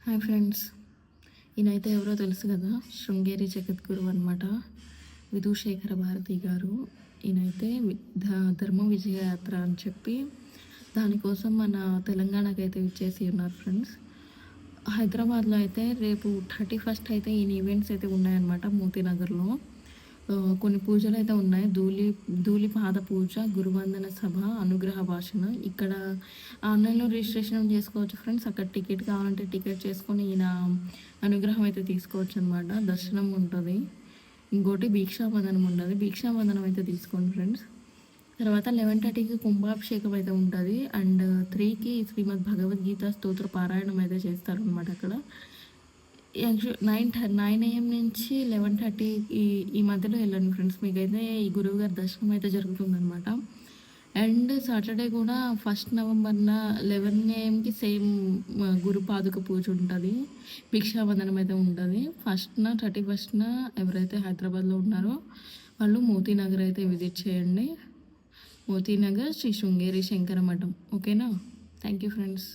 Hi friends, ఈయనైతే ఎవరో తెలుసు కదా, శృంగేరి జగద్గురు అనమాట. విధుశేఖర భారతి గారు. ఈయనైతే ధర్మ విజయయాత్ర అని చెప్పి దానికోసం మన తెలంగాణకైతే ఇచ్చేసి ఉన్నారు ఫ్రెండ్స్. హైదరాబాద్లో అయితే రేపు 31st అయితే ఈయన ఈవెంట్స్ అయితే ఉన్నాయన్నమాట. మోతీనగర్లో కొన్ని పూజలు అయితే ఉన్నాయి. ధూళి పాద పూజ, గురువందన సభ, అనుగ్రహ భాషణ. ఇక్కడ ఆన్లైన్లో రిజిస్ట్రేషన్ చేసుకోవచ్చు ఫ్రెండ్స్. అక్కడ టికెట్ కావాలంటే టికెట్ చేసుకొని ఈయన అనుగ్రహం అయితే తీసుకోవచ్చు అనమాట. దర్శనం ఉంటుంది. ఇంకోటి భిక్షాబంధనం ఉంటుంది. భిక్షాబంధనం అయితే తీసుకోండి ఫ్రెండ్స్. తర్వాత 11:30కి కుంభాభిషేకం అయితే ఉంటుంది. అండ్ 3కి శ్రీమద్ భగవద్గీత స్తోత్ర పారాయణం అయితే చేస్తారనమాట అక్కడ. 9 AM నుంచి 11:30 ఈ మధ్యలో వెళ్ళండి ఫ్రెండ్స్. మీకైతే ఈ గురువు గారి దర్శనం అయితే జరుగుతుందనమాట. అండ్ సాటర్డే కూడా 1 నవంబర్న 11 AMకి సేమ్ గురు పాదుక పూజ ఉంటుంది. భిక్షాబంధనం అయితే ఉంటుంది. 1న 31న ఎవరైతే హైదరాబాద్లో ఉన్నారో వాళ్ళు మోతీనగర్ అయితే విజిట్ చేయండి. మోతీనగర్ శ్రీ శృంగేరి శంకర మఠం. ఓకేనా? Thank you friends.